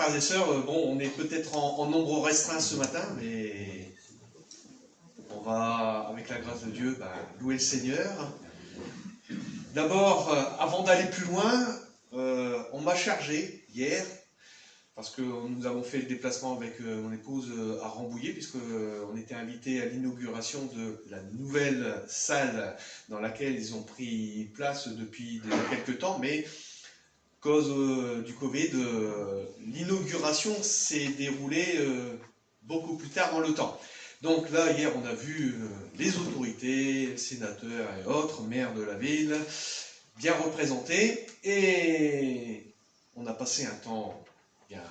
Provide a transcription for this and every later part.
frères et sœurs, bon, on est peut-être en nombre restreint ce matin, mais on va, avec la grâce de Dieu, louer le Seigneur. D'abord, avant d'aller plus loin, on m'a chargé hier, parce que nous avons fait le déplacement avec mon épouse à Rambouillet, puisqu'on était invité à l'inauguration de la nouvelle salle dans laquelle ils ont pris place depuis quelques temps, mais cause du Covid, l'inauguration s'est déroulée beaucoup plus tard dans le temps. Donc là, hier, on a vu les autorités, sénateurs et autres, maires de la ville, bien représentés, et on a passé un temps bien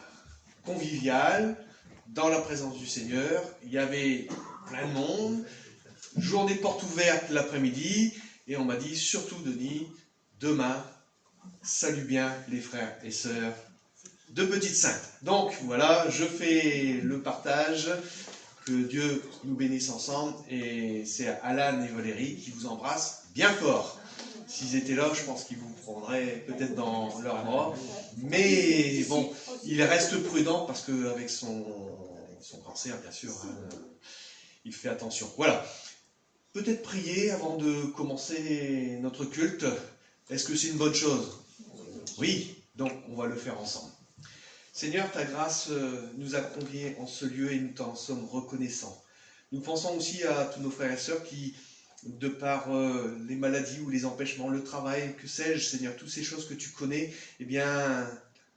convivial, dans la présence du Seigneur. Il y avait plein de monde, journée porte ouverte l'après-midi, et on m'a dit, surtout Denis, demain, salue bien les frères et sœurs de Petite Sainte. Donc voilà, je fais le partage, que Dieu nous bénisse ensemble, et c'est Alan et Valérie qui vous embrassent bien fort. S'ils étaient là, je pense qu'ils vous prendraient peut-être dans leurs bras, mais bon, il reste prudent parce qu'avec son cancer, bien sûr, il fait attention. Voilà, peut-être prier avant de commencer notre culte. Est-ce que c'est une bonne chose? Oui, donc on va le faire ensemble. Seigneur, ta grâce nous a conviés en ce lieu et nous t'en sommes reconnaissants. Nous pensons aussi à tous nos frères et sœurs qui, de par les maladies ou les empêchements, le travail, que sais-je, Seigneur, toutes ces choses que tu connais, eh bien,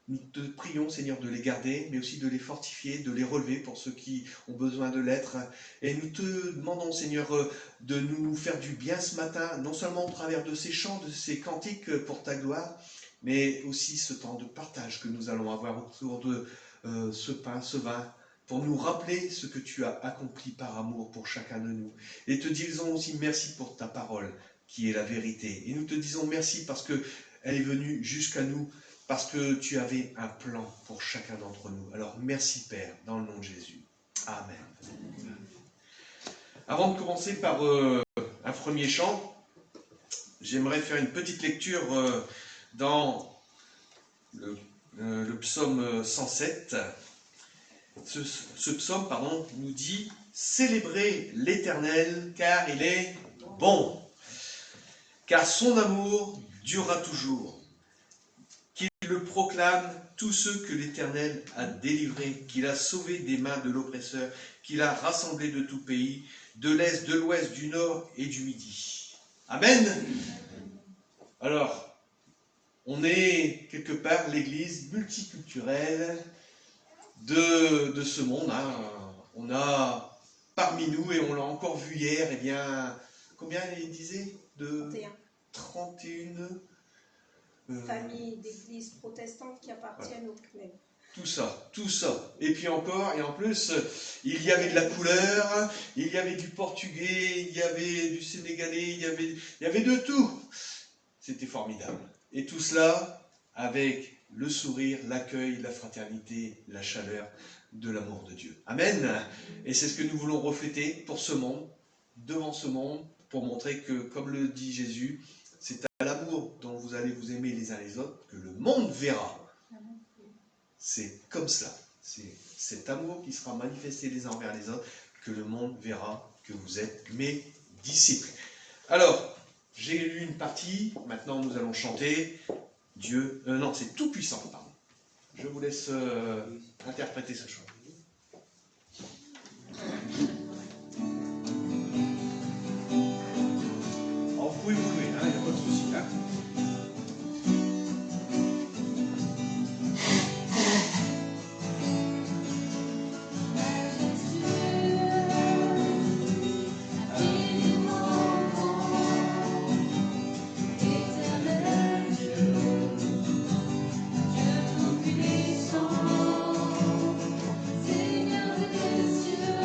nous te prions, Seigneur, de les garder, mais aussi de les fortifier, de les relever pour ceux qui ont besoin de l'être. Et nous te demandons, Seigneur, de nous faire du bien ce matin, non seulement au travers de ces chants, de ces cantiques pour ta gloire, mais aussi ce temps de partage que nous allons avoir autour de ce pain, ce vin, pour nous rappeler ce que tu as accompli par amour pour chacun de nous. Et te disons aussi merci pour ta parole, qui est la vérité. Et nous te disons merci parce qu'elle est venue jusqu'à nous, parce que tu avais un plan pour chacun d'entre nous. Alors merci Père, dans le nom de Jésus. Amen. Avant de commencer par un premier chant, j'aimerais faire une petite lecture dans le psaume 107. Ce psaume, nous dit « Célébrez l'Éternel, car il est bon, car son amour durera toujours. Qu'il le proclame tous ceux que l'Éternel a délivrés, qu'il a sauvés des mains de l'oppresseur, qu'il a rassemblés de tout pays, de l'Est, de l'Ouest, du Nord et du Midi. » Amen. Alors, on est quelque part l'église multiculturelle de ce monde. On a parmi nous, et on l'a encore vu hier, eh bien, combien il disait? 31 familles d'églises protestantes qui appartiennent au CNEB. Tout ça. Et puis encore, et en plus, il y avait de la couleur, il y avait du portugais, il y avait du sénégalais, il y avait de tout. C'était formidable. Et tout cela avec le sourire, l'accueil, la fraternité, la chaleur de l'amour de Dieu. Amen. Et c'est ce que nous voulons refléter pour ce monde, devant ce monde, pour montrer que, comme le dit Jésus, c'est à l'amour dont vous allez vous aimer les uns les autres que le monde verra. C'est comme cela. C'est cet amour qui sera manifesté les uns envers les autres que le monde verra que vous êtes mes disciples. Alors, j'ai lu une partie, maintenant nous allons chanter Dieu... non, c'est tout puissant, pardon. Je vous laisse interpréter ce chant. Alors, vous pouvez vous lever, il n'y a pas de souci. Seigneur des cieux,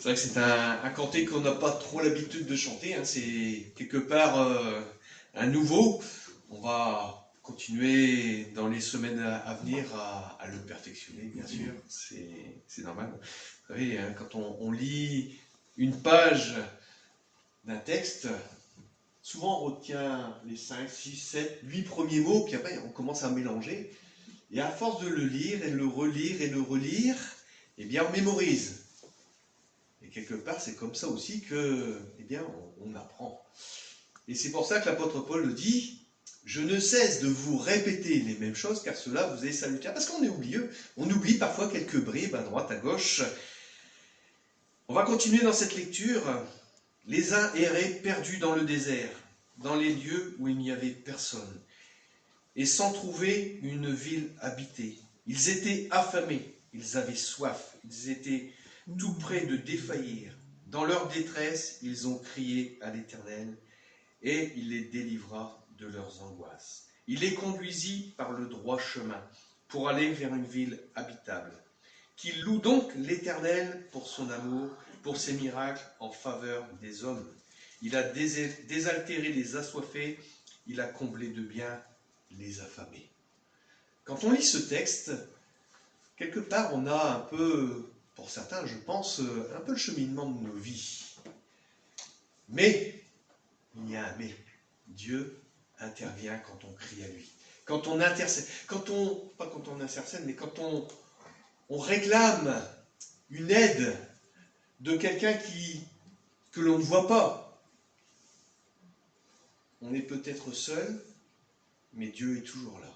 C'est vrai que c'est un cantique qu'on n'a pas trop l'habitude de chanter, hein. C'est quelque part un nouveau. On va continuer dans les semaines à venir à le perfectionner, bien sûr, c'est normal. Vous savez, hein, quand on lit une page d'un texte, souvent on retient les 5, 6, 7, 8 premiers mots, puis après on commence à mélanger. Et à force de le lire et de le relire, eh bien on mémorise. Et quelque part, c'est comme ça aussi que, eh bien, on apprend. Et c'est pour ça que l'apôtre Paul le dit, « Je ne cesse de vous répéter les mêmes choses, car cela vous est salutaire. » Parce qu'on est oublieux. On oublie parfois quelques bribes à droite, à gauche. On va continuer dans cette lecture. « Les uns erraient perdus dans le désert, dans les lieux où il n'y avait personne, et sans trouver une ville habitée. Ils étaient affamés, ils avaient soif, ils étaient tout près de défaillir. Dans leur détresse, ils ont crié à l'Éternel, et il les délivra de leurs angoisses. Il les conduisit par le droit chemin, pour aller vers une ville habitable. Qu'ils louent donc l'Éternel pour son amour, pour ses miracles en faveur des hommes. Il a désaltéré les assoiffés, il a comblé de bien les affamés. » Quand on lit ce texte, quelque part on a un peu, pour certains je pense, un peu le cheminement de nos vies. Mais, il y a un mais, Dieu intervient quand on crie à lui. Quand on intercède, pas quand on intercède, mais quand on réclame une aide de quelqu'un que l'on ne voit pas. On est peut-être seul, mais Dieu est toujours là.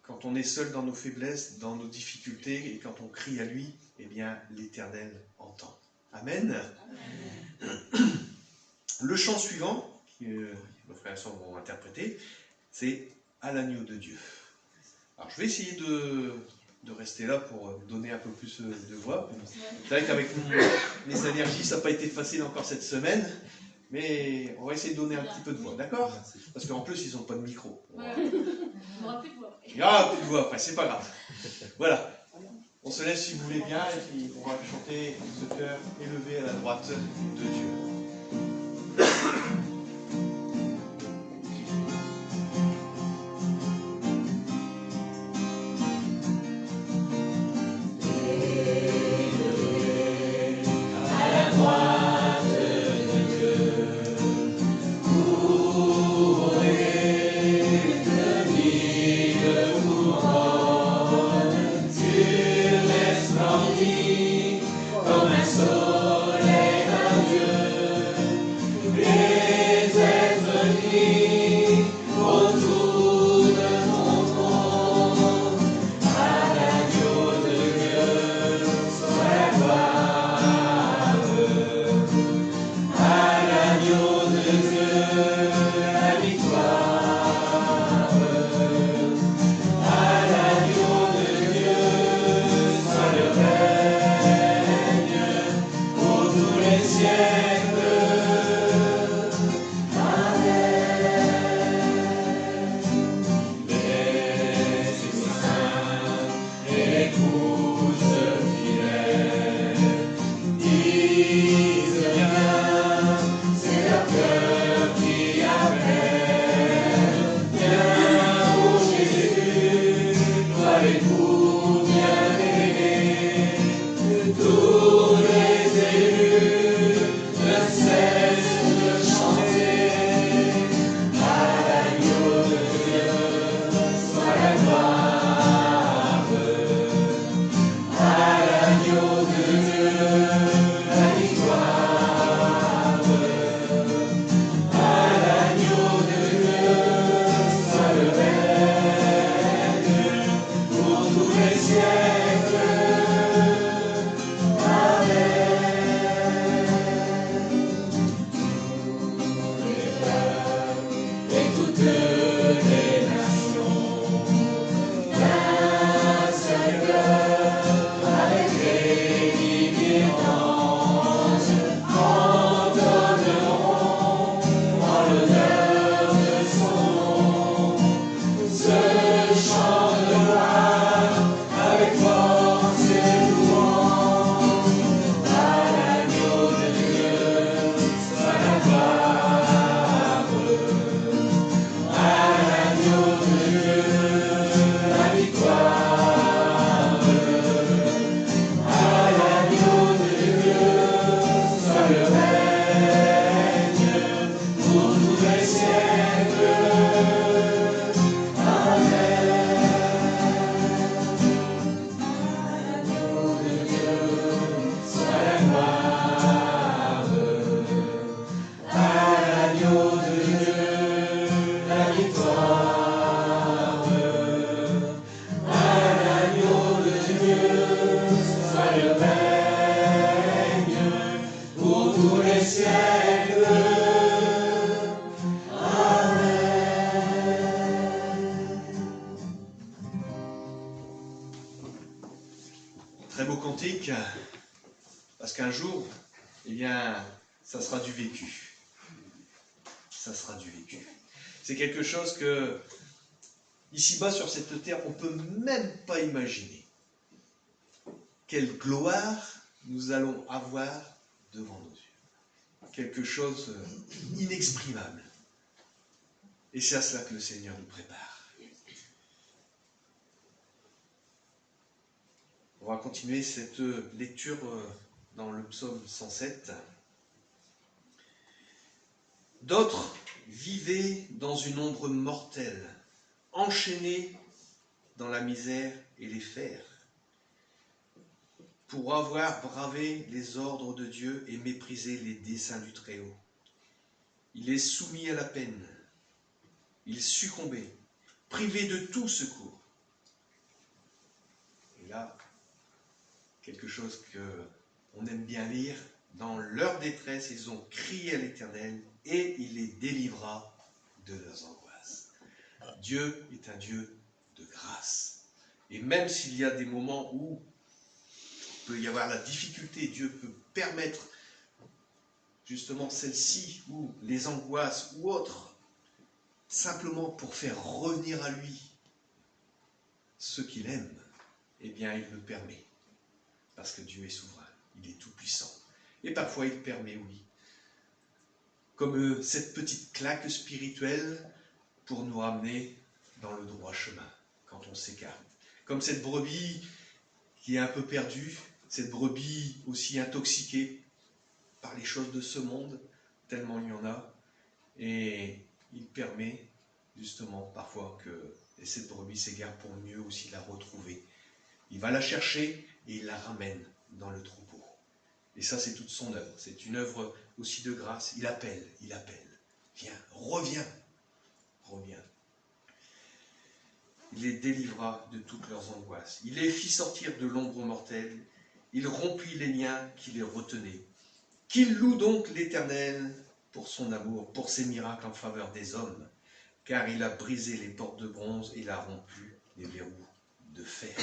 Quand on est seul dans nos faiblesses, dans nos difficultés, et quand on crie à lui, eh bien, l'Éternel entend. Amen. Amen. Le chant suivant, que nos frères et sœurs vont interpréter, c'est « À l'agneau de Dieu ». Alors, je vais essayer de rester là pour donner un peu plus de voix. C'est vrai qu'avec mes allergies, ça n'a pas été facile encore cette semaine. Mais on va essayer de donner un petit peu de voix, d'accord? Parce qu'en plus, ils n'ont pas de micro. Ouais. On n'aura plus de voix après. Il n'y aura plus de voix après, c'est pas grave. Voilà. On se laisse si vous voulez bien, et puis on va chanter ce cœur élevé à la droite de Dieu. Parce qu'un jour, eh bien, ça sera du vécu. Ça sera du vécu. C'est quelque chose que, ici-bas sur cette terre, on ne peut même pas imaginer. Quelle gloire nous allons avoir devant nos yeux. Quelque chose d'inexprimable. Et c'est à cela que le Seigneur nous prépare. On va continuer cette lecture dans le psaume 107. D'autres vivaient dans une ombre mortelle, enchaînés dans la misère et les fers, pour avoir bravé les ordres de Dieu et méprisé les desseins du Très-Haut. Il est soumis à la peine, il succombait, privé de tout secours. Et là, quelque chose qu'on aime bien lire, dans leur détresse, ils ont crié à l'Éternel et il les délivra de leurs angoisses. Dieu est un Dieu de grâce. Et même s'il y a des moments où il peut y avoir la difficulté, Dieu peut permettre justement celle-ci, ou les angoisses ou autres, simplement pour faire revenir à lui ceux qu'il aime, eh bien il le permet. Parce que Dieu est souverain, il est tout-puissant. Et parfois il permet, oui, comme cette petite claque spirituelle pour nous ramener dans le droit chemin, quand on s'écarte. Comme cette brebis qui est un peu perdue, cette brebis aussi intoxiquée par les choses de ce monde, tellement il y en a, et il permet justement parfois que cette brebis s'égare pour mieux aussi la retrouver. Il va la chercher et il la ramène dans le troupeau. Et ça, c'est toute son œuvre. C'est une œuvre aussi de grâce. Il appelle. Viens, reviens. Il les délivra de toutes leurs angoisses. Il les fit sortir de l'ombre mortelle. Il rompit les liens qui les retenaient. Qu'il loue donc l'Éternel pour son amour, pour ses miracles en faveur des hommes, car il a brisé les portes de bronze et il a rompu les verrous de fer.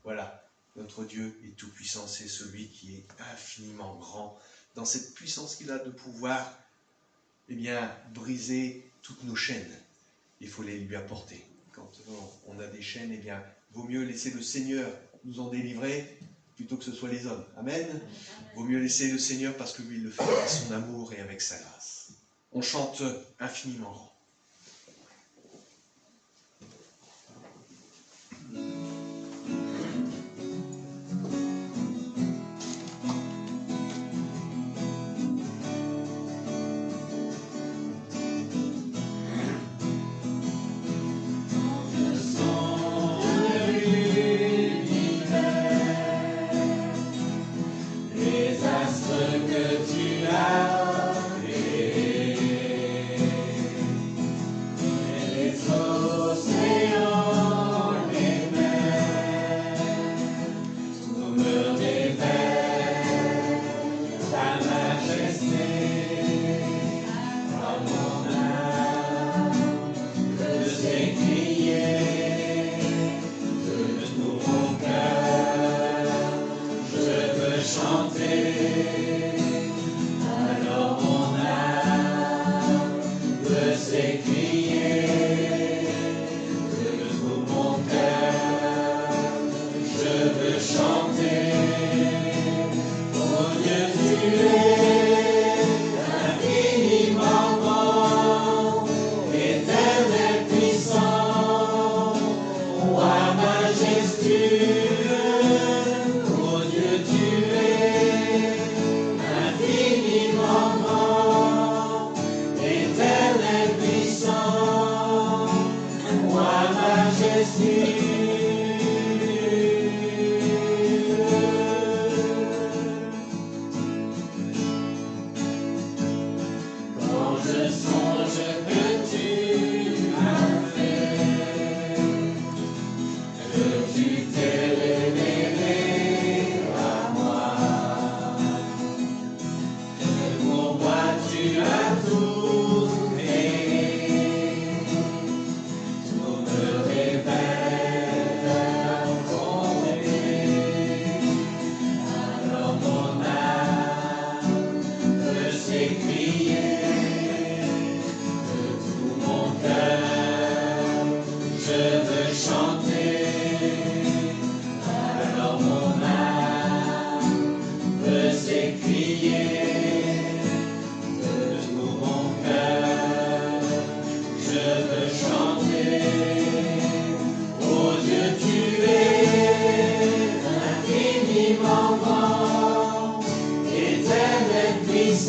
Voilà. Notre Dieu est tout-puissant, c'est celui qui est infiniment grand. Dans cette puissance qu'il a de pouvoir, eh bien, briser toutes nos chaînes. Il faut les lui apporter. Quand on a des chaînes, eh bien, vaut mieux laisser le Seigneur nous en délivrer plutôt que ce soit les hommes. Amen. Vaut mieux laisser le Seigneur parce que lui, il le fait avec son amour et avec sa grâce. On chante infiniment grand.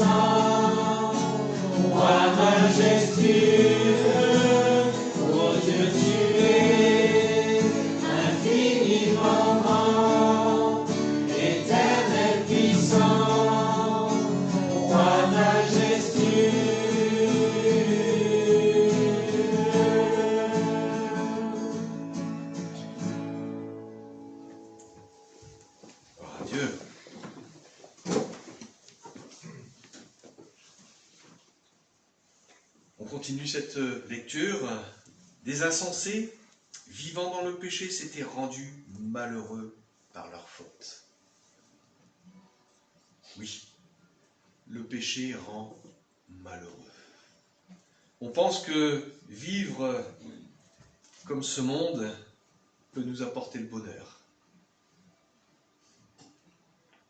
puissant, roi majestueux, oh Dieu tu es infiniment grand, éternel puissant, roi majestueux. Gloire à Dieu. On continue cette lecture. Des insensés, vivant dans le péché, s'étaient rendus malheureux par leur faute. Oui, le péché rend malheureux. On pense que vivre comme ce monde peut nous apporter le bonheur.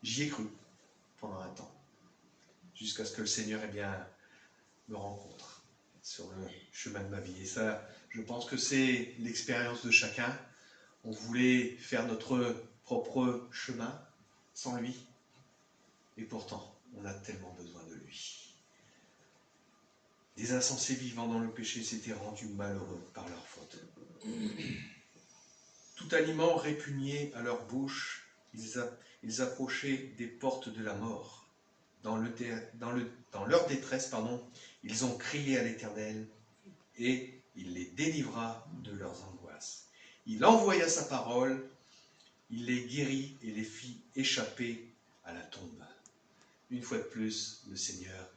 J'y ai cru pendant un temps, jusqu'à ce que le Seigneur me rencontre sur le chemin de ma vie. Et ça, je pense que c'est l'expérience de chacun. On voulait faire notre propre chemin sans lui, et pourtant, on a tellement besoin de lui. Des insensés vivant dans le péché s'étaient rendus malheureux par leur faute. Tout aliment répugné à leur bouche, ils approchaient des portes de la mort. Dans leur détresse, ils ont crié à l'Éternel et il les délivra de leurs angoisses. Il envoya sa parole, il les guérit et les fit échapper à la tombe. Une fois de plus, le Seigneur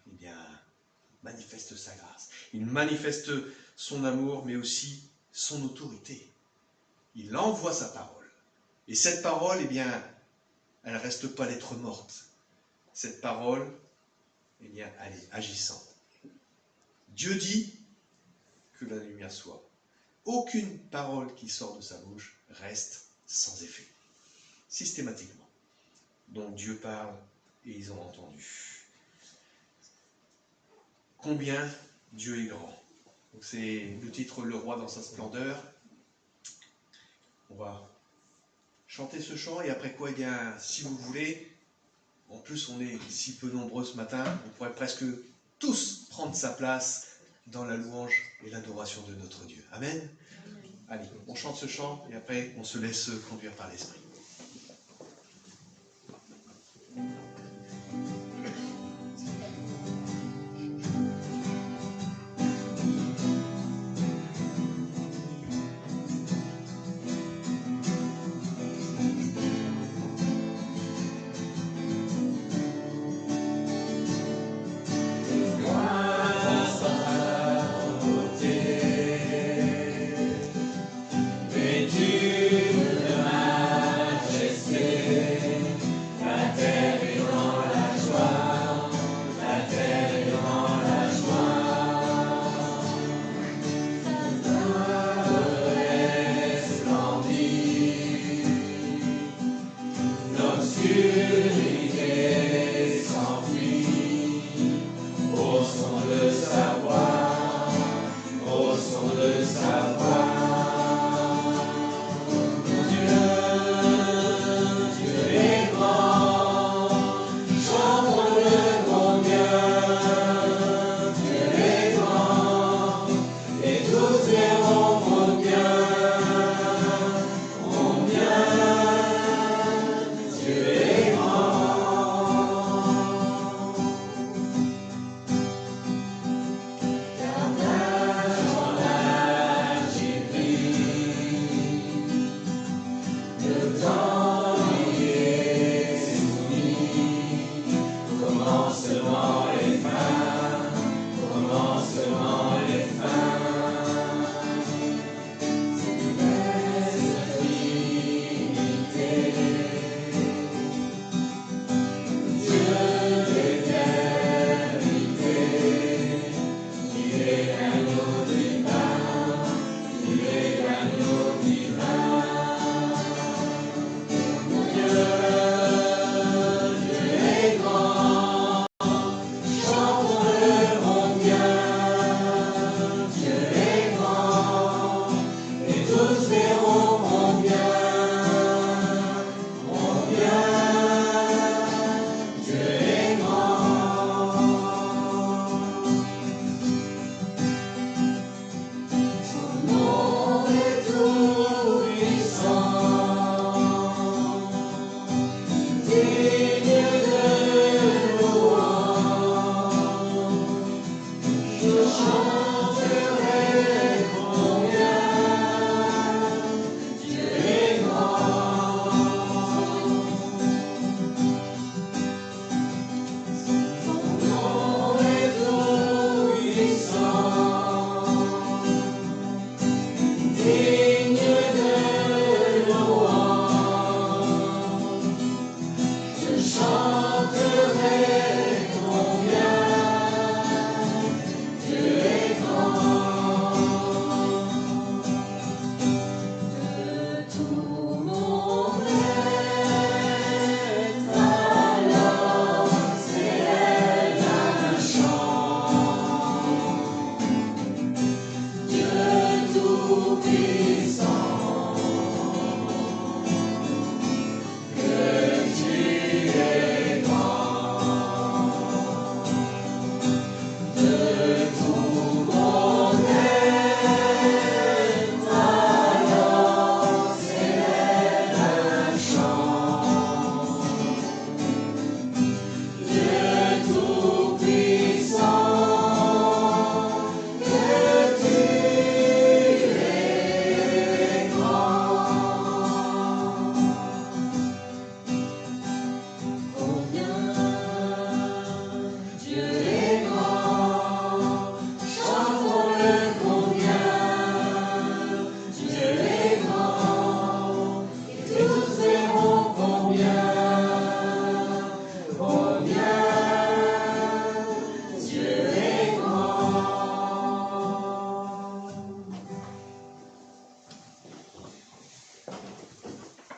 manifeste sa grâce. Il manifeste son amour, mais aussi son autorité. Il envoie sa parole. Et cette parole, elle ne reste pas lettre morte. Cette parole, elle est agissante. Dieu dit que la lumière soit. Aucune parole qui sort de sa bouche reste sans effet. Systématiquement. Donc Dieu parle et ils ont entendu. Combien Dieu est grand. Donc c'est le titre Le Roi dans sa splendeur. On va chanter ce chant et après quoi, si vous voulez, en plus on est si peu nombreux ce matin, on pourrait presque tous prendre sa place dans la louange et l'adoration de notre Dieu. Amen. Allez, on chante ce chant et après on se laisse conduire par l'Esprit. Mais tu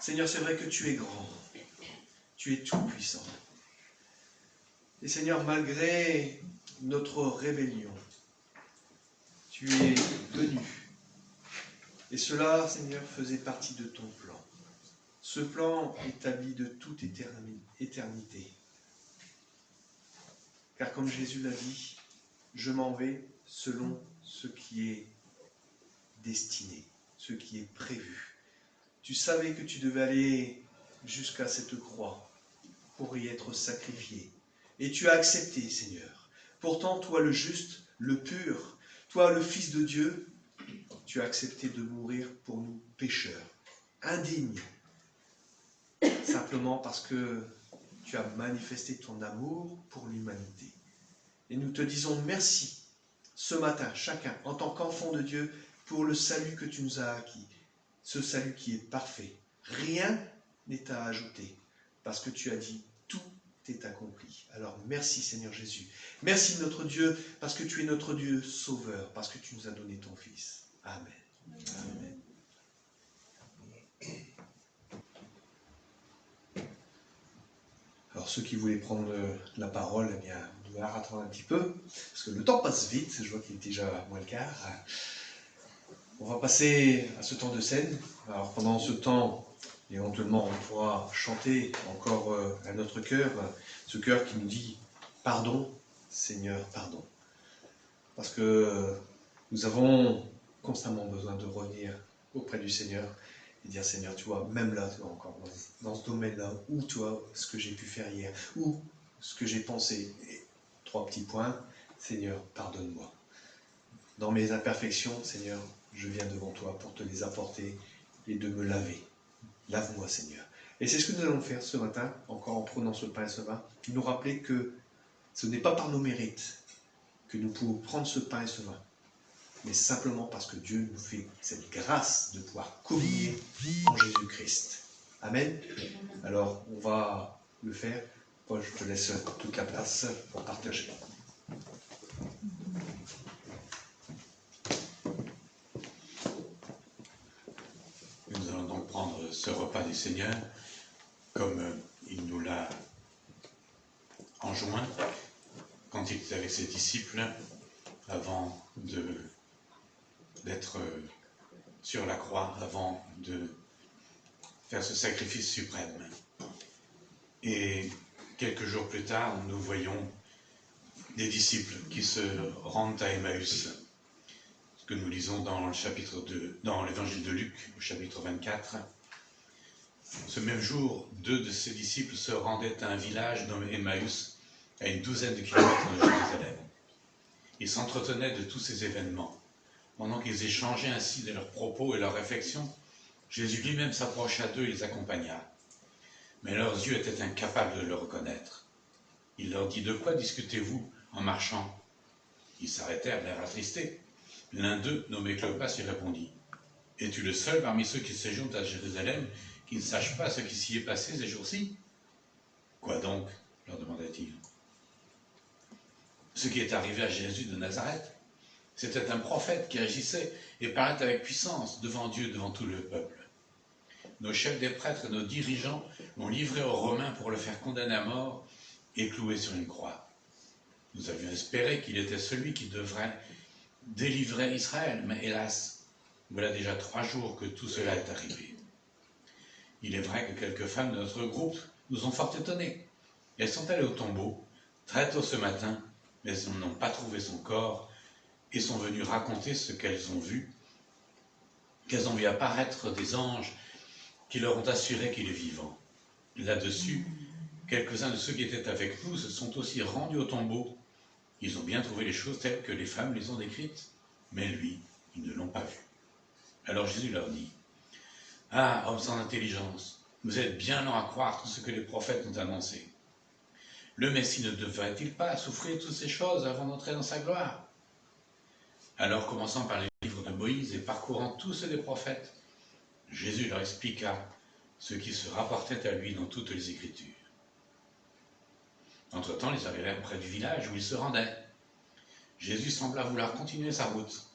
Seigneur, c'est vrai que tu es grand, tu es tout-puissant. Et Seigneur, malgré notre rébellion, tu es venu. Et cela, Seigneur, faisait partie de ton plan. Ce plan établi de toute éternité. Car comme Jésus l'a dit, je m'en vais selon ce qui est destiné, ce qui est prévu. Tu savais que tu devais aller jusqu'à cette croix pour y être sacrifié. Et tu as accepté, Seigneur. Pourtant, toi le juste, le pur, toi le Fils de Dieu, tu as accepté de mourir pour nous pécheurs, indignes, simplement parce que tu as manifesté ton amour pour l'humanité. Et nous te disons merci ce matin, chacun, en tant qu'enfant de Dieu, pour le salut que tu nous as acquis. Ce salut qui est parfait. Rien n'est à ajouter, parce que tu as dit, tout est accompli. Alors merci Seigneur Jésus. Merci notre Dieu, parce que tu es notre Dieu sauveur, parce que tu nous as donné ton Fils. Amen. Amen. Alors ceux qui voulaient prendre la parole, eh bien, vous devez attendre un petit peu, parce que le temps passe vite, je vois qu'il est déjà moins le quart. On va passer à ce temps de scène. Alors pendant ce temps, éventuellement, on pourra chanter encore à notre cœur, ce cœur qui nous dit « Pardon, Seigneur, pardon ». Parce que nous avons constamment besoin de revenir auprès du Seigneur et dire « Seigneur, tu vois, même là, tu vois, encore dans ce domaine-là, où tu vois ce que j'ai pu faire hier, ou ce que j'ai pensé. » Et 3 petits points, « Seigneur, pardonne-moi. » Dans mes imperfections, Seigneur, je viens devant toi pour te les apporter et de me laver. Lave-moi, Seigneur. Et c'est ce que nous allons faire ce matin, encore en prenant ce pain et ce vin, nous rappeler que ce n'est pas par nos mérites que nous pouvons prendre ce pain et ce vin, mais simplement parce que Dieu nous fait cette grâce de pouvoir communier en Jésus-Christ. Amen. Alors, on va le faire. Paul, je te laisse toute la place pour partager. Nous allons donc prendre ce repas du Seigneur comme il nous l'a enjoint quand il était avec ses disciples avant d'être sur la croix, avant de faire ce sacrifice suprême. Et quelques jours plus tard, nous voyons des disciples qui se rendent à Emmaüs. Ce que nous lisons dans le chapitre 2, dans l'évangile de Luc, au chapitre 24. Ce même jour, 2 de ses disciples se rendaient à un village nommé Emmaüs, à une douzaine de kilomètres de Jérusalem. Ils s'entretenaient de tous ces événements. Pendant qu'ils échangeaient ainsi de leurs propos et leurs réflexions, Jésus lui-même s'approcha d'eux et les accompagna. Mais leurs yeux étaient incapables de le reconnaître. Il leur dit « De quoi discutez-vous en marchant ?» Ils s'arrêtèrent, l'air attristés. L'un d'eux, nommé Cléopas, lui répondit « Es-tu le seul parmi ceux qui séjournent à Jérusalem qui ne sachent pas ce qui s'y est passé ces jours-ci ?»« Quoi donc ? ce qui est arrivé à Jésus de Nazareth. C'était un prophète qui agissait et parlait avec puissance devant Dieu, devant tout le peuple. Nos chefs des prêtres et nos dirigeants l'ont livré aux Romains pour le faire condamner à mort et clouer sur une croix. Nous avions espéré qu'il était celui qui devrait délivrer Israël, mais hélas, voilà déjà 3 jours que tout cela est arrivé. Il est vrai que quelques femmes de notre groupe nous ont fort étonnés. Elles sont allées au tombeau très tôt ce matin, mais elles n'ont pas trouvé son corps et sont venues raconter ce qu'elles ont vu, qu'elles ont vu apparaître des anges qui leur ont assuré qu'il est vivant. Là-dessus, quelques-uns de ceux qui étaient avec nous se sont aussi rendus au tombeau. Ils ont bien trouvé les choses telles que les femmes les ont décrites, mais lui, ils ne l'ont pas vu. Alors Jésus leur dit, « Ah, hommes sans intelligence, vous êtes bien lents à croire tout ce que les prophètes ont annoncé. Le Messie ne devrait-il pas souffrir toutes ces choses avant d'entrer dans sa gloire ?» Alors, commençant par les livres de Moïse et parcourant tous ceux des prophètes, Jésus leur expliqua ce qui se rapportait à lui dans toutes les Écritures. Entre-temps, ils arrivèrent près du village où il se rendait. Jésus sembla vouloir continuer sa route,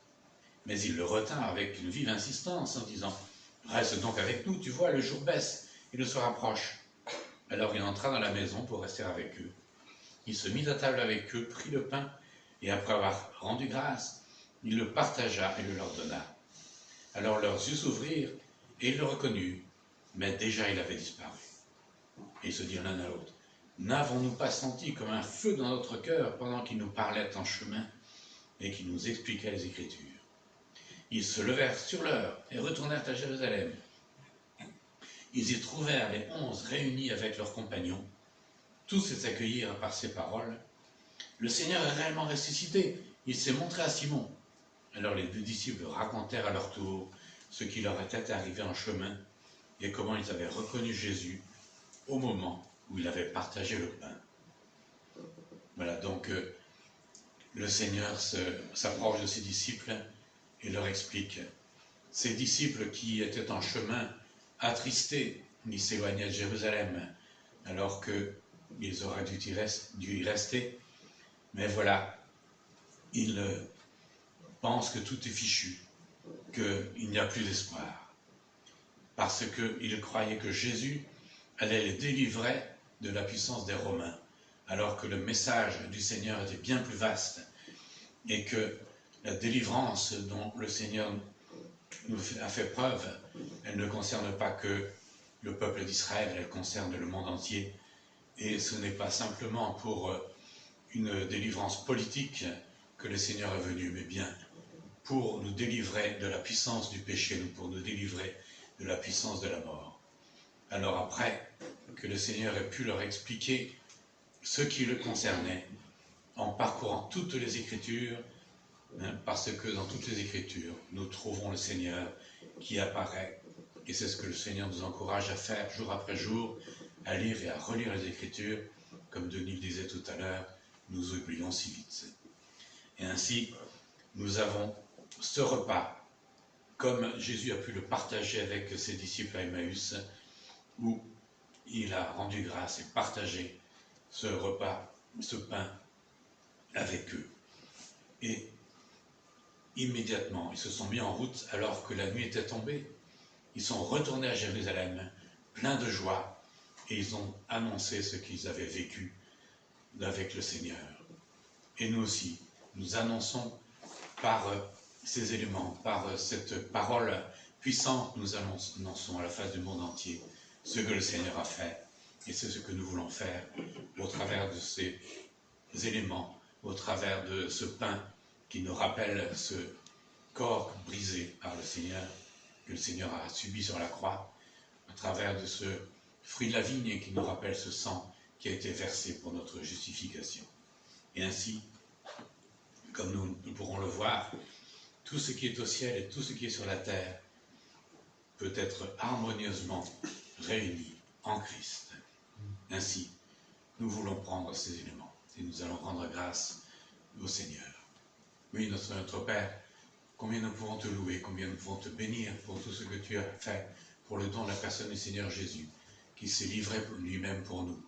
mais il le retint avec une vive insistance en disant « Reste donc avec nous, tu vois, le jour baisse et le soir approche. » Alors il entra dans la maison pour rester avec eux. Il se mit à table avec eux, prit le pain, et après avoir rendu grâce, il le partagea et le leur donna. Alors leurs yeux s'ouvrirent, et ils le reconnurent, mais déjà il avait disparu. Et ils se dirent l'un à l'autre, « N'avons-nous pas senti comme un feu dans notre cœur pendant qu'il nous parlait en chemin et qu'il nous expliquait les Écritures ?» Ils se levèrent sur l'heure et retournèrent à Jérusalem. Ils y trouvèrent les 11 réunis avec leurs compagnons. Tous les accueillirent par ces paroles. « Le Seigneur est réellement ressuscité, il s'est montré à Simon. » Alors les 2 disciples racontèrent à leur tour ce qui leur était arrivé en chemin et comment ils avaient reconnu Jésus au moment où il avait partagé le pain. Voilà, donc le Seigneur s'approche de ses disciples et leur explique. Ces disciples qui étaient en chemin, attristés, ils s'éloignaient de Jérusalem, alors qu'ils auraient dû y rester. Mais voilà, ils pensent que tout est fichu, qu'il n'y a plus d'espoir, parce qu'ils croyaient que Jésus allait les délivrer de la puissance des Romains, alors que le message du Seigneur était bien plus vaste, et que la délivrance dont le Seigneur nous a fait preuve, elle ne concerne pas que le peuple d'Israël, elle concerne le monde entier, et ce n'est pas simplement pour une délivrance politique que le Seigneur est venu, mais bien pour nous délivrer de la puissance du péché, pour nous délivrer de la puissance de la mort. Alors après que le Seigneur ait pu leur expliquer ce qui le concernait, en parcourant toutes les Écritures, parce que dans toutes les Écritures, nous trouvons le Seigneur qui apparaît, et c'est ce que le Seigneur nous encourage à faire jour après jour, à lire et à relire les Écritures, comme Denis le disait tout à l'heure, nous oublions si vite. Et ainsi, nous avons ce repas, comme Jésus a pu le partager avec ses disciples à Emmaüs, où il a rendu grâce et partagé ce repas, ce pain avec eux. Et immédiatement, ils se sont mis en route alors que la nuit était tombée. Ils sont retournés à Jérusalem, pleins de joie, et ils ont annoncé ce qu'ils avaient vécu avec le Seigneur. Et nous aussi, nous annonçons par ces éléments, par cette parole puissante, nous annonçons à la face du monde entier ce que le Seigneur a fait. Et c'est ce que nous voulons faire au travers de ces éléments, au travers de ce pain qui nous rappelle ce corps brisé par le Seigneur, que le Seigneur a subi sur la croix, à travers de ce fruit de la vigne qui nous rappelle ce sang qui a été versé pour notre justification. Et ainsi, comme nous pourrons le voir, tout ce qui est au ciel et tout ce qui est sur la terre peut être harmonieusement réuni en Christ. Ainsi, nous voulons prendre ces éléments et nous allons rendre grâce au Seigneur. Oui, notre Père, combien nous pouvons te louer, combien nous pouvons te bénir pour tout ce que tu as fait, pour le don de la personne du Seigneur Jésus, qui s'est livré lui-même pour nous,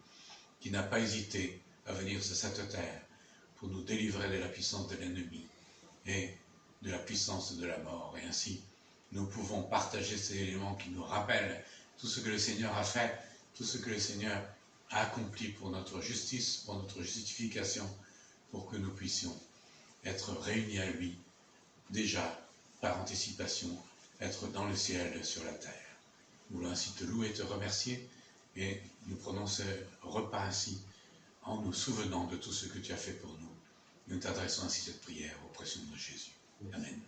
qui n'a pas hésité à venir sur cette terre pour nous délivrer de la puissance de l'ennemi et de la puissance de la mort. Et ainsi, nous pouvons partager ces éléments qui nous rappellent tout ce que le Seigneur a fait, tout ce que le Seigneur a accompli pour notre justice, pour notre justification, pour que nous puissions être réunis à lui, déjà par anticipation, être dans le ciel sur la terre. Nous voulons ainsi te louer et te remercier, et nous prenons ce repas ainsi, en nous souvenant de tout ce que tu as fait pour nous. Nous t'adressons ainsi cette prière au précieux nom de Jésus. Amen.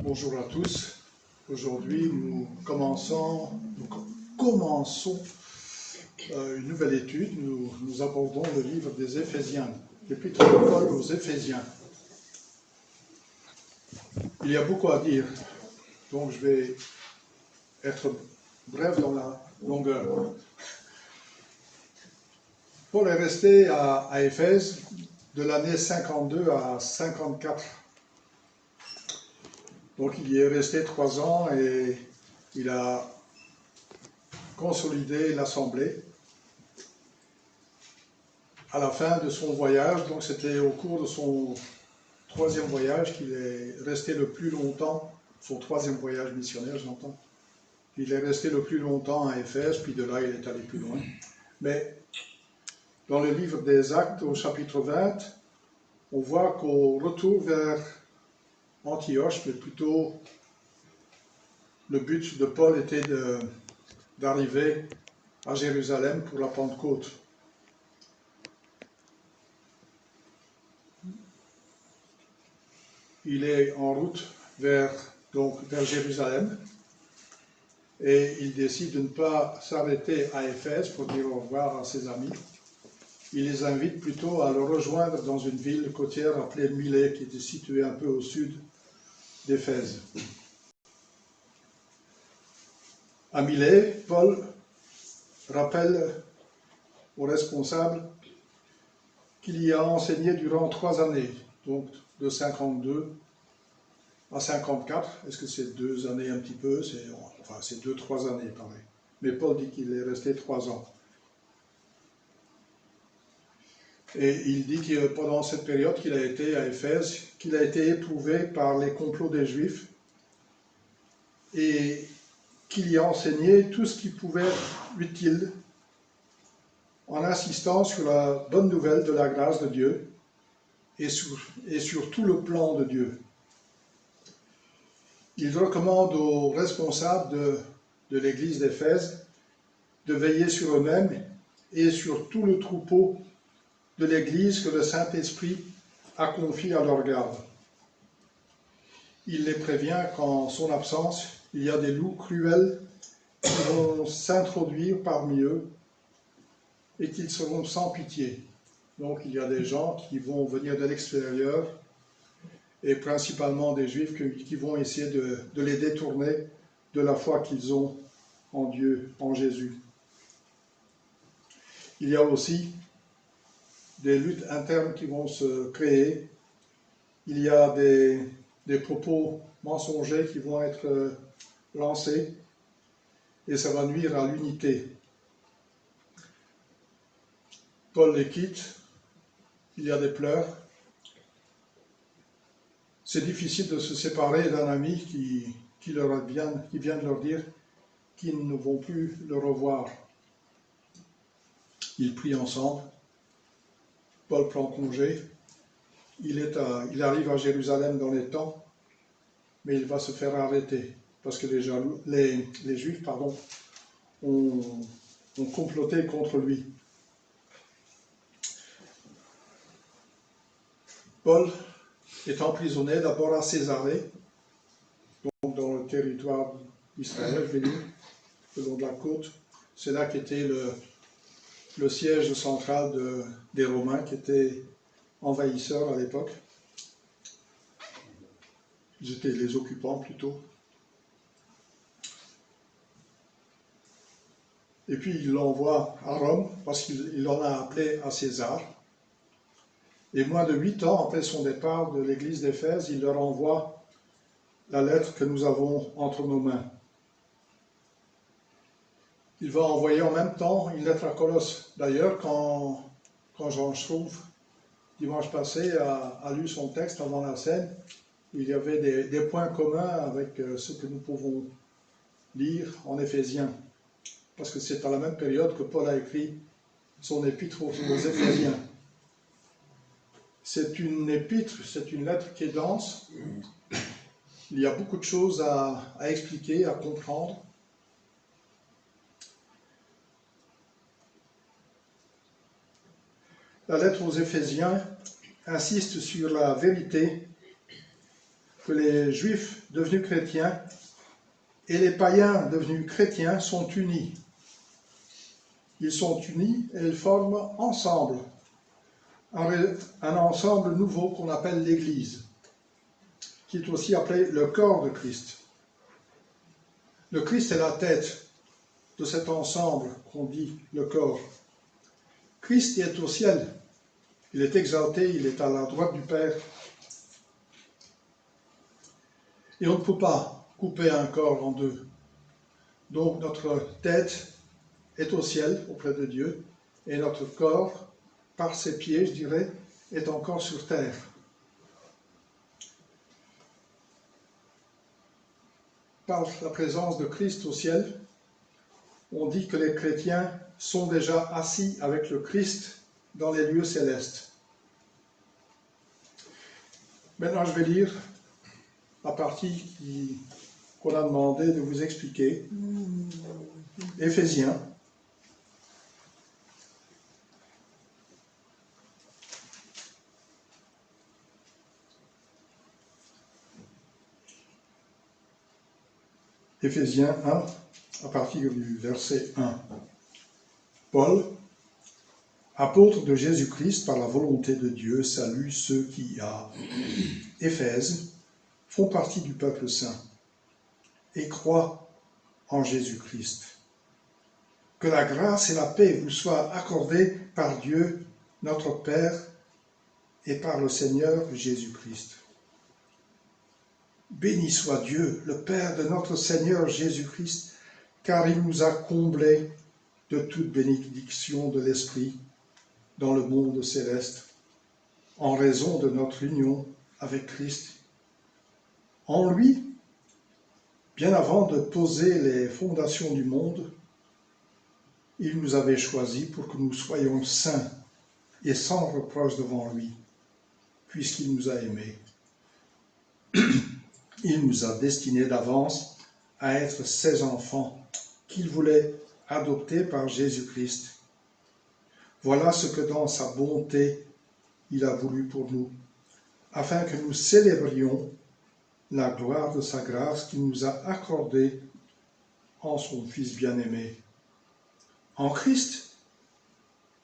Bonjour à tous. Aujourd'hui, nous commençons une nouvelle étude. Nous abordons le livre des Éphésiens, l'épître de Paul aux Éphésiens. Il y a beaucoup à dire, donc je vais être bref dans la longueur. Paul est resté à Éphèse de l'année 52 à 54. Donc il y est resté 3 ans et il a consolidé l'assemblée. À la fin de son voyage, donc c'était au cours de son 3e voyage qu'il est resté le plus longtemps, son 3e voyage missionnaire, j'entends. Il est resté le plus longtemps à Éphèse, puis de là il est allé plus loin. Mais dans le livre des Actes, au chapitre 20, on voit qu'au retour vers Antioche, mais plutôt le but de Paul était d'arriver à Jérusalem pour la Pentecôte. Il est en route vers Jérusalem et il décide de ne pas s'arrêter à Éphèse pour dire au revoir à ses amis. Il les invite plutôt à le rejoindre dans une ville côtière appelée Milet, qui était située un peu au sud d'Éphèse. À Milet, Paul rappelle aux responsables qu'il y a enseigné durant 3 années, donc de 52 à 54. Est-ce que c'est 2 années un petit peu? C'est 2-3 années, pareil. Mais Paul dit qu'il est resté 3 ans. Et il dit que pendant cette période qu'il a été à Éphèse, qu'il a été éprouvé par les complots des Juifs et qu'il y a enseigné tout ce qui pouvait être utile en insistant sur la bonne nouvelle de la grâce de Dieu et sur tout le plan de Dieu. Il recommande aux responsables de l'église d'Éphèse de veiller sur eux-mêmes et sur tout le troupeau de l'église que le Saint-Esprit a confié à leur garde. Il les prévient qu'en son absence, il y a des loups cruels qui vont s'introduire parmi eux et qu'ils seront sans pitié. Donc il y a des gens qui vont venir de l'extérieur et principalement des Juifs qui vont essayer de les détourner de la foi qu'ils ont en Dieu, en Jésus. Il y a aussi des luttes internes qui vont se créer. Il y a des propos mensongers qui vont être lancés et ça va nuire à l'unité. Paul les quitte, il y a des pleurs. C'est difficile de se séparer d'un ami qui vient de leur dire qu'ils ne vont plus le revoir. Ils prient ensemble. Paul prend congé. Il arrive à Jérusalem dans les temps, mais il va se faire arrêter parce que les Juifs ont comploté contre lui. Paul est emprisonné d'abord à Césarée, donc dans le territoire d'Israël, je vais dire, le long de la côte. C'est là qu'était le siège central des Romains, qui étaient envahisseurs à l'époque. Ils étaient les occupants plutôt. Et puis il l'envoie à Rome, parce qu'il en a appelé à César. Et moins de 8 ans après son départ de l'église d'Éphèse, il leur envoie la lettre que nous avons entre nos mains. Il va envoyer en même temps une lettre à Colosse. D'ailleurs, quand Jean Schrouf, dimanche passé, a lu son texte avant la scène, il y avait des points communs avec ce que nous pouvons lire en Éphésiens. Parce que c'est à la même période que Paul a écrit son épître aux Éphésiens. C'est une épître, c'est une lettre qui est dense. Il y a beaucoup de choses à expliquer, à comprendre. La lettre aux Éphésiens insiste sur la vérité que les Juifs devenus chrétiens et les païens devenus chrétiens sont unis. Ils sont unis et ils forment ensemble un ensemble nouveau qu'on appelle l'Église, qui est aussi appelé le corps de Christ. Le Christ est la tête de cet ensemble qu'on dit le corps. Christ est au ciel. Il est exalté, il est à la droite du Père. Et on ne peut pas couper un corps en deux. Donc notre tête est au ciel auprès de Dieu et notre corps, par ses pieds, je dirais, est encore sur terre. Par la présence de Christ au ciel, on dit que les chrétiens sont déjà assis avec le Christ dans les lieux célestes. Maintenant, je vais lire la partie qu'on a demandé de vous expliquer. Éphésiens. Éphésiens 1, à partir du verset 1. Paul, apôtre de Jésus-Christ par la volonté de Dieu, salue ceux qui, à Éphèse, font partie du peuple saint et croient en Jésus-Christ. Que la grâce et la paix vous soient accordées par Dieu, notre Père, et par le Seigneur Jésus-Christ. Béni soit Dieu, le Père de notre Seigneur Jésus-Christ, car il nous a comblés de toute bénédiction de l'Esprit dans le monde céleste, en raison de notre union avec Christ. En lui, bien avant de poser les fondations du monde, il nous avait choisis pour que nous soyons saints et sans reproche devant lui, puisqu'il nous a aimés. Il nous a destinés d'avance à être ses enfants, qu'il voulait adopter par Jésus-Christ. Voilà ce que dans sa bonté, il a voulu pour nous, afin que nous célébrions la gloire de sa grâce qu'il nous a accordée en son Fils bien-aimé. En Christ,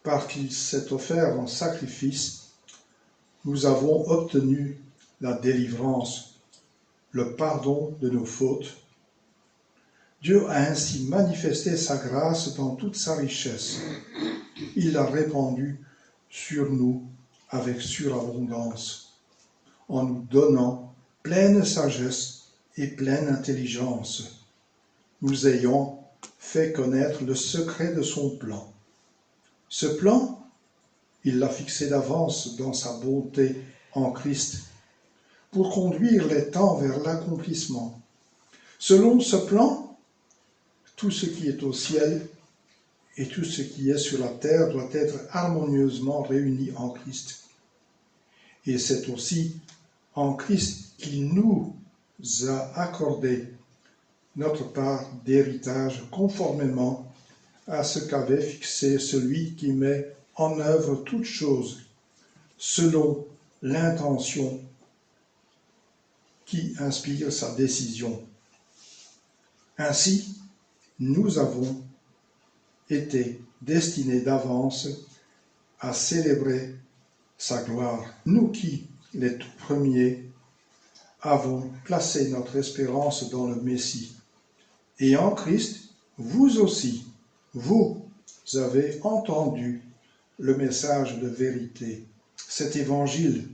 parce qu'il s'est offert en sacrifice, nous avons obtenu la délivrance, le pardon de nos fautes. Dieu a ainsi manifesté sa grâce dans toute sa richesse. Il l'a répandue sur nous avec surabondance, en nous donnant pleine sagesse et pleine intelligence, nous ayant fait connaître le secret de son plan. Ce plan, il l'a fixé d'avance dans sa bonté en Christ, pour conduire les temps vers l'accomplissement. Selon ce plan, tout ce qui est au ciel et tout ce qui est sur la terre doit être harmonieusement réuni en Christ. Et c'est aussi en Christ qu'il nous a accordé notre part d'héritage conformément à ce qu'avait fixé celui qui met en œuvre toutes choses selon l'intention qui inspire sa décision. Ainsi, nous avons été destinés d'avance à célébrer sa gloire. Nous qui, les tout premiers, avons placé notre espérance dans le Messie. Et en Christ, vous aussi, vous avez entendu le message de vérité, cet évangile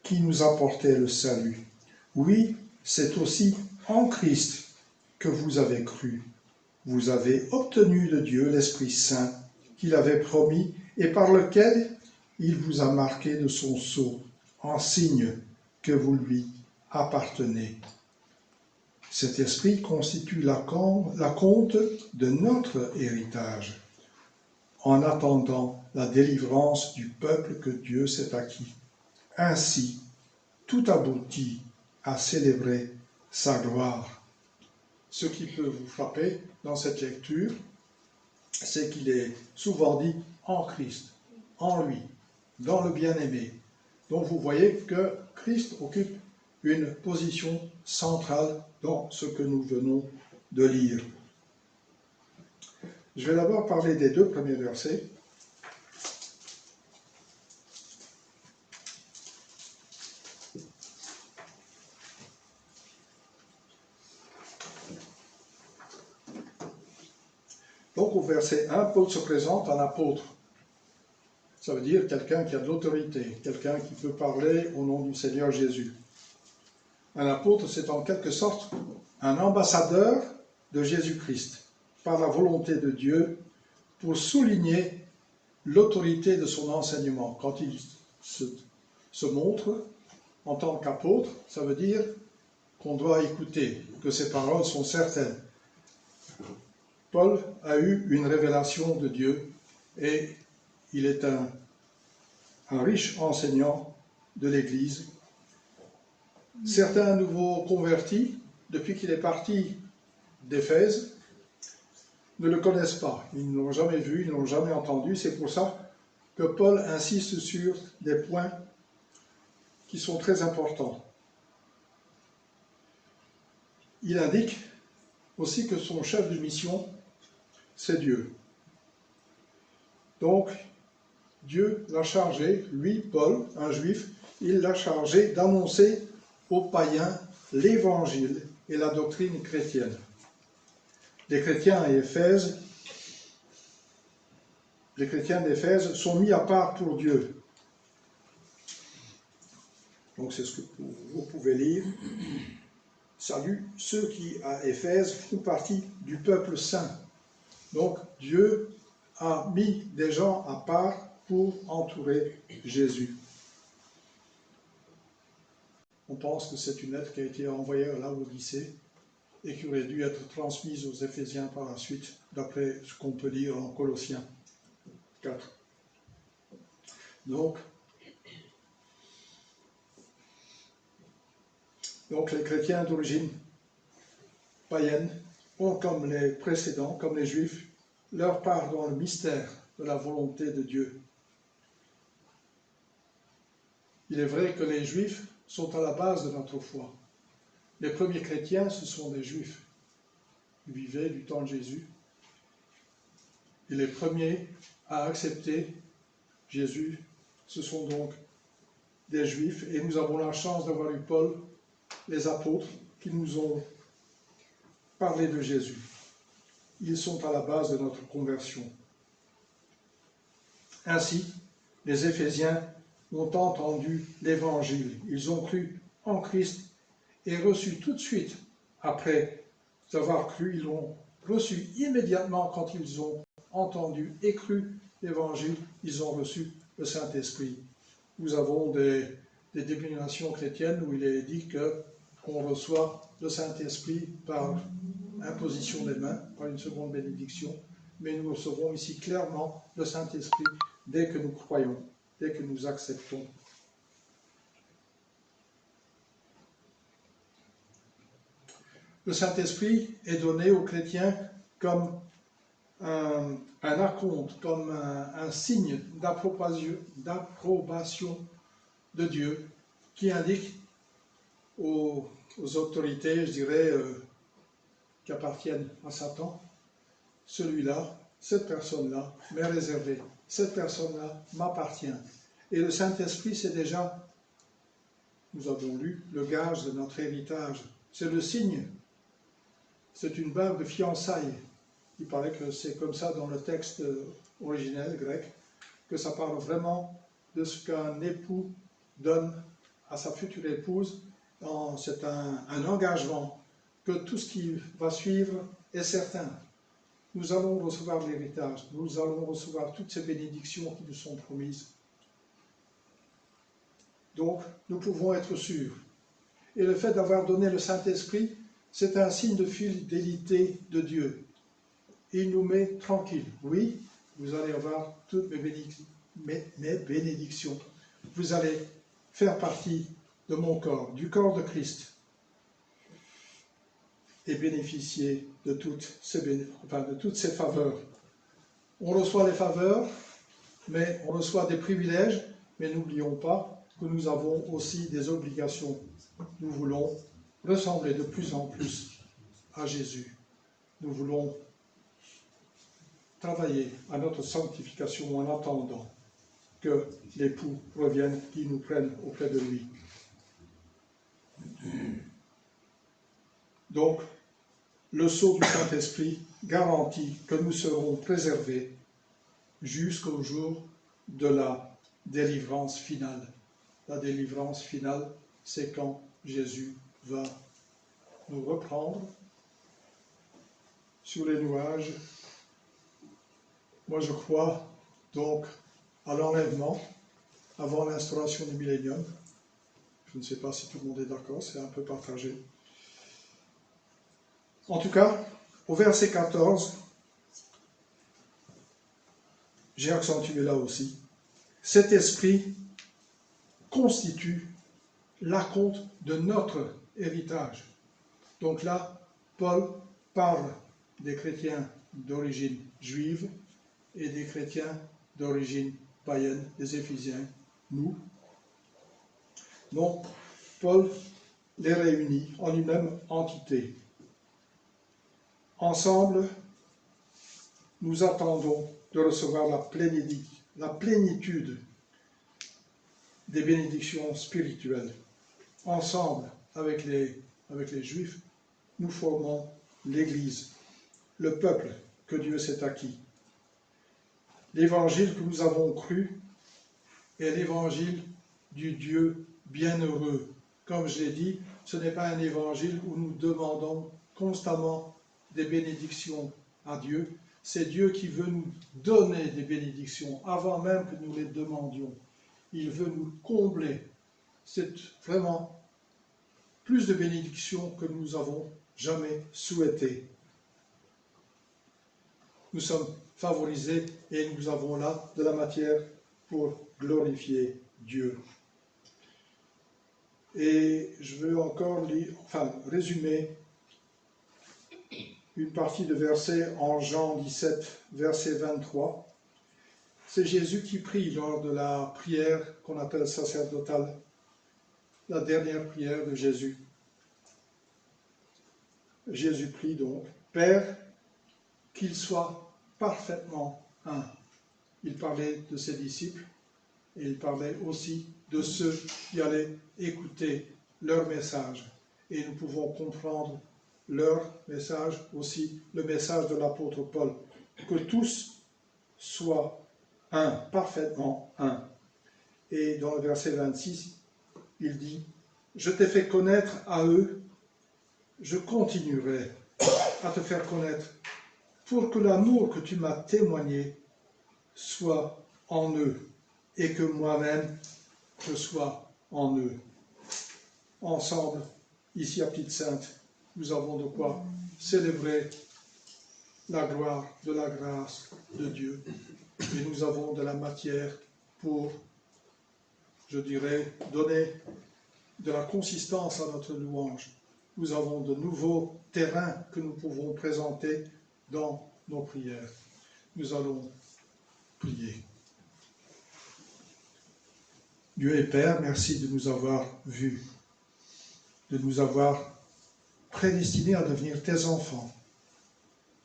qui nous apportait le salut. Oui, c'est aussi en Christ que vous avez cru. Vous avez obtenu de Dieu l'Esprit Saint qu'il avait promis et par lequel il vous a marqué de son sceau, en signe que vous lui appartenez. Cet esprit constitue la compte de notre héritage, en attendant la délivrance du peuple que Dieu s'est acquis. Ainsi, tout aboutit à célébrer sa gloire. Ce qui peut vous frapper dans cette lecture, c'est qu'il est souvent dit en Christ, en lui, dans le bien-aimé. Donc vous voyez que Christ occupe une position centrale dans ce que nous venons de lire. Je vais d'abord parler des deux premiers versets. Donc au verset 1, Paul se présente un apôtre. Ça veut dire quelqu'un qui a de l'autorité, quelqu'un qui peut parler au nom du Seigneur Jésus. Un apôtre, c'est en quelque sorte un ambassadeur de Jésus-Christ, par la volonté de Dieu, pour souligner l'autorité de son enseignement. Quand il se montre en tant qu'apôtre, ça veut dire qu'on doit écouter, que ses paroles sont certaines. Paul a eu une révélation de Dieu et il est un riche enseignant de l'Église. Certains nouveaux convertis, depuis qu'il est parti d'Éphèse, ne le connaissent pas. Ils ne l'ont jamais vu, ils ne l'ont jamais entendu. C'est pour ça que Paul insiste sur des points qui sont très importants. Il indique aussi que son chef de mission, c'est Dieu. Donc, Dieu l'a chargé, lui, Paul, un juif, il l'a chargé d'annoncer aux païens l'évangile et la doctrine chrétienne. Les chrétiens d'Éphèse sont mis à part pour Dieu. Donc c'est ce que vous pouvez lire. Salut ceux qui, à Éphèse, font partie du peuple saint. Donc Dieu a mis des gens à part pour entourer Jésus. On pense que c'est une lettre qui a été envoyée à Laodicée et qui aurait dû être transmise aux Éphésiens par la suite, d'après ce qu'on peut lire en Colossiens 4. Donc les chrétiens d'origine païenne ont, comme les précédents, comme les juifs, leur part dans le mystère de la volonté de Dieu. Il est vrai que les juifs sont à la base de notre foi. Les premiers chrétiens, ce sont des juifs. Ils vivaient du temps de Jésus. Et les premiers à accepter Jésus, ce sont donc des juifs. Et nous avons la chance d'avoir eu Paul, les apôtres, qui nous ont parlé de Jésus. Ils sont à la base de notre conversion. Ainsi, les Éphésiens ont entendu l'Évangile. Ils ont cru en Christ et reçu tout de suite, après avoir cru, ils l'ont reçu immédiatement quand ils ont entendu et cru l'Évangile, ils ont reçu le Saint-Esprit. Nous avons des dénominations chrétiennes où il est dit qu'on reçoit le Saint-Esprit par imposition des mains, par une seconde bénédiction, mais nous recevons ici clairement le Saint-Esprit dès que nous croyons, dès que nous acceptons. Le Saint-Esprit est donné aux chrétiens comme un acompte, comme un signe d'approbation de Dieu qui indique aux autorités, je dirais, qui appartiennent à Satan, celui-là, cette personne-là m'est réservée, cette personne-là m'appartient. Et le Saint-Esprit, c'est déjà, nous avons lu, le gage de notre héritage. C'est le signe, c'est une bague de fiançailles. Il paraît que c'est comme ça dans le texte originel grec, que ça parle vraiment de ce qu'un époux donne à sa future épouse. C'est un engagement, que tout ce qui va suivre est certain. Nous allons recevoir l'héritage, nous allons recevoir toutes ces bénédictions qui nous sont promises. Donc, nous pouvons être sûrs. Et le fait d'avoir donné le Saint-Esprit, c'est un signe de fidélité de Dieu. Il nous met tranquilles. Oui, vous allez avoir toutes mes bénédictions. Vous allez faire partie de mon corps, du corps de Christ, et bénéficier de toutes ces faveurs. On reçoit les faveurs, mais on reçoit des privilèges, mais n'oublions pas que nous avons aussi des obligations. Nous voulons ressembler de plus en plus à Jésus. Nous voulons travailler à notre sanctification en attendant que l'époux revienne, qu'il nous prenne auprès de lui. Donc, le sceau du Saint-Esprit garantit que nous serons préservés jusqu'au jour de la délivrance finale. La délivrance finale, c'est quand Jésus va nous reprendre sur les nuages. Moi, je crois donc à l'enlèvement avant l'instauration du millénium. Je ne sais pas si tout le monde est d'accord, c'est un peu partagé. En tout cas, au verset 14, j'ai accentué là aussi, cet esprit constitue l'acompte de notre héritage. Donc là, Paul parle des chrétiens d'origine juive et des chrétiens d'origine païenne, des Éphésiens, nous. Donc, Paul les réunit en une même entité. Ensemble, nous attendons de recevoir la plénitude des bénédictions spirituelles. Ensemble, avec les Juifs, nous formons l'Église, le peuple que Dieu s'est acquis. L'évangile que nous avons cru est l'évangile du Dieu bienheureux. Comme je l'ai dit, ce n'est pas un évangile où nous demandons constamment des bénédictions à Dieu. C'est Dieu qui veut nous donner des bénédictions avant même que nous les demandions. Il veut nous combler. C'est vraiment plus de bénédictions que nous avons jamais souhaité. Nous sommes favorisés et nous avons là de la matière pour glorifier Dieu. Et je veux encore résumer une partie de verset en Jean 17, verset 23. C'est Jésus qui prie lors de la prière qu'on appelle sacerdotale, la dernière prière de Jésus. Jésus prie donc, Père, qu'il soit parfaitement un. Il parlait de ses disciples et il parlait aussi de ceux qui allaient écouter leur message. Et nous pouvons comprendre leur message aussi, le message de l'apôtre Paul, que tous soient un, parfaitement un. Et dans le verset 26, il dit, je t'ai fait connaître à eux, je continuerai à te faire connaître, pour que l'amour que tu m'as témoigné soit en eux, et que moi-même je sois en eux. Ensemble, ici à Petite Sainte, nous avons de quoi célébrer la gloire de la grâce de Dieu. Et nous avons de la matière pour, je dirais, donner de la consistance à notre louange. Nous avons de nouveaux terrains que nous pouvons présenter dans nos prières. Nous allons prier. Dieu et Père, merci de nous avoir vus, de nous avoir prédestinés à devenir tes enfants.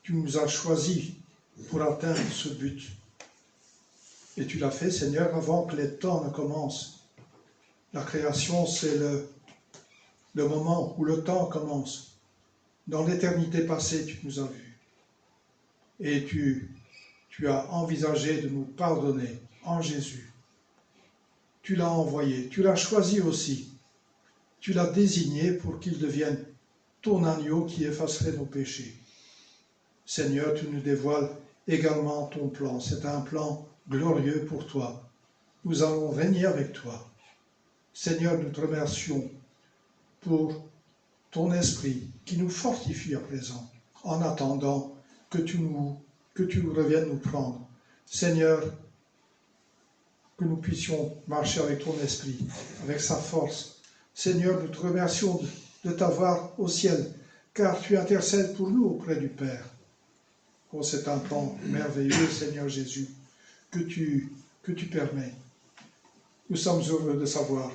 Tu nous as choisis pour atteindre ce but. Et tu l'as fait, Seigneur, avant que les temps ne commencent. La création, c'est le moment où le temps commence. Dans l'éternité passée, tu nous as vus. Et tu as envisagé de nous pardonner en Jésus. Tu l'as envoyé, tu l'as choisi aussi. Tu l'as désigné pour qu'il devienne ton agneau qui effacerait nos péchés. Seigneur, tu nous dévoiles également ton plan. C'est un plan glorieux pour toi. Nous allons régner avec toi. Seigneur, nous te remercions pour ton esprit qui nous fortifie à présent, en attendant que tu reviennes nous prendre. Seigneur, que nous puissions marcher avec ton esprit, avec sa force. Seigneur, nous te remercions de t'avoir au ciel, car tu intercèdes pour nous auprès du Père. Oh, c'est un plan merveilleux, Seigneur Jésus, que tu permets. Nous sommes heureux de savoir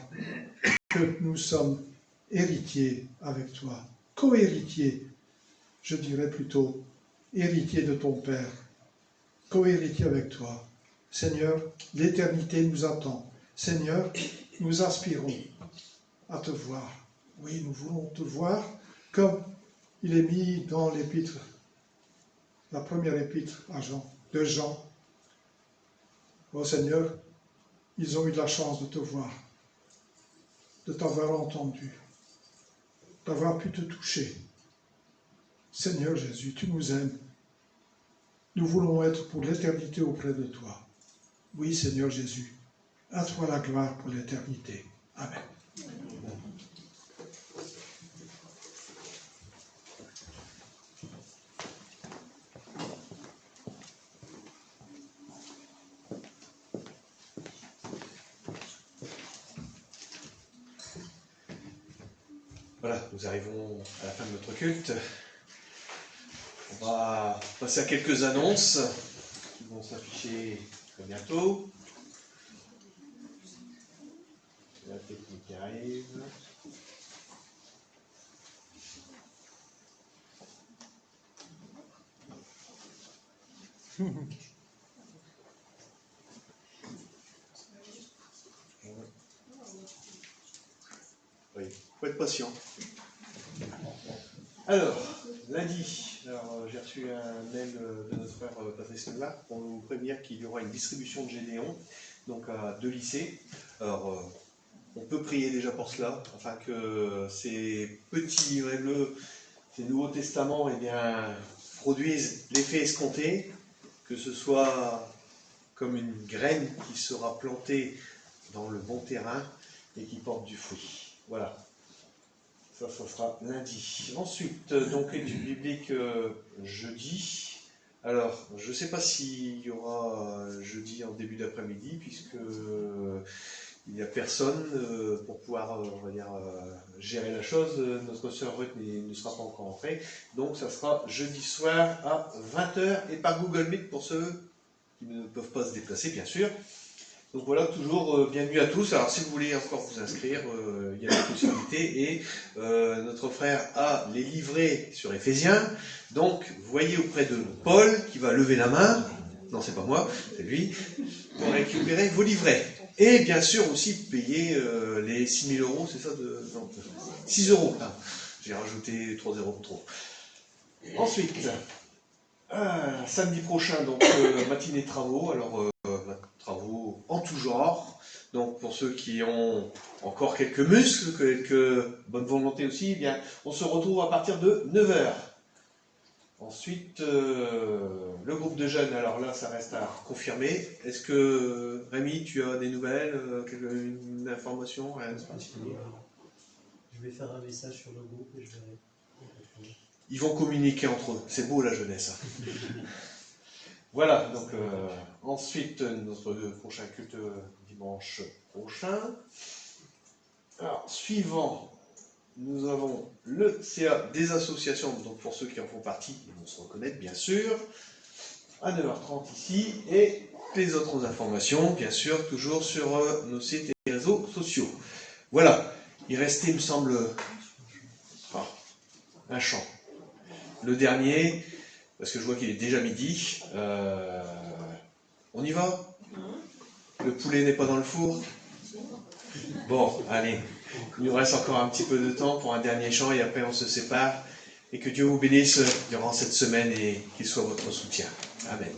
que nous sommes héritiers avec toi, co-héritiers, je dirais plutôt, héritiers de ton Père, co-héritiers avec toi. Seigneur, l'éternité nous attend. Seigneur, nous aspirons à te voir. Oui, nous voulons te voir comme il est mis dans l'épître, la première épître de Jean. Oh Seigneur, ils ont eu de la chance de te voir, de t'avoir entendu, d'avoir pu te toucher. Seigneur Jésus, tu nous aimes. Nous voulons être pour l'éternité auprès de toi. Oui, Seigneur Jésus, à toi la gloire pour l'éternité. Amen. Voilà, nous arrivons à la fin de notre culte. On va passer à quelques annonces qui vont s'afficher très bientôt. La technique qui arrive. Oui, faut être patient. Alors, lundi, j'ai reçu un mail de notre frère Patrice Leblanc pour nous prévenir qu'il y aura une distribution de Gédéon, donc à 2 lycées. Alors, on peut prier déjà pour cela, afin que ces petits livres bleus, ces Nouveaux Testaments, eh bien, produisent l'effet escompté, que ce soit comme une graine qui sera plantée dans le bon terrain et qui porte du fruit. Voilà. Ça sera lundi. Ensuite, donc l'étude biblique jeudi. Alors, je ne sais pas s'il y aura jeudi en début d'après-midi, puisque il n'y a personne pour pouvoir, on va dire, gérer la chose. Notre sœur Ruth ne sera pas encore entrée. Donc, ça sera jeudi soir à 20h et par Google Meet pour ceux qui ne peuvent pas se déplacer, bien sûr. Donc voilà, toujours bienvenue à tous. Alors si vous voulez encore vous inscrire, il y a la possibilité. Et notre frère a les livrets sur Éphésiens. Donc voyez auprès de Paul qui va lever la main. Non, c'est pas moi, c'est lui. Pour récupérer vos livrets. Et bien sûr aussi payer les 6 000 €, c'est ça non, 6 €. Ah, j'ai rajouté 3 € trop. Ensuite, samedi prochain, donc matinée de travaux. Alors travaux en tout genre. Donc pour ceux qui ont encore quelques muscles, quelques bonnes volontés aussi, eh bien, on se retrouve à partir de 9h. Ensuite, le groupe de jeunes, alors là, ça reste à confirmer. Est-ce que, Rémi, tu as des nouvelles, une information, rien de particulier? Je vais faire un message sur le groupe et je verrai. Ils vont communiquer entre eux. C'est beau la jeunesse. Voilà, donc ensuite, notre prochain culte dimanche prochain. Alors, suivant, nous avons le CA des associations, donc pour ceux qui en font partie, ils vont se reconnaître, bien sûr, à 9h30 ici, et les autres informations, bien sûr, toujours sur nos sites et réseaux sociaux. Voilà, il restait, il me semble, un chant. Le dernier, parce que je vois qu'il est déjà midi. On y va? Le poulet n'est pas dans le four? Bon, allez. Il nous reste encore un petit peu de temps pour un dernier chant et après on se sépare. Et que Dieu vous bénisse durant cette semaine et qu'il soit votre soutien. Amen.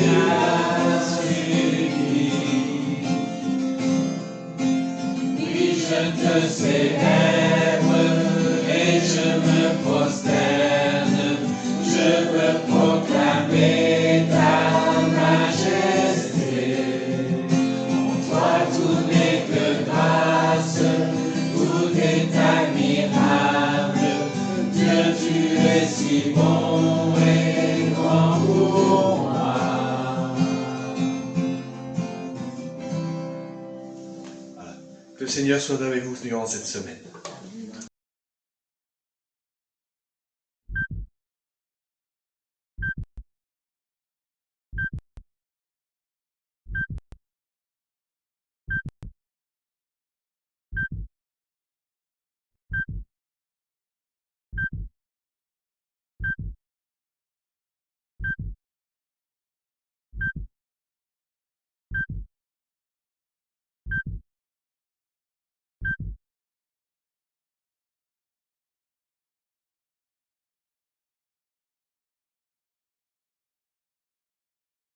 as suivi. Oui, je te célèbre et je me prosterne. Je veux proclamer ta majesté. En toi tout n'est que grâce, tout est admirable. Dieu, tu es si bon et grand pour moi. Que le Seigneur soit avec vous durant cette semaine.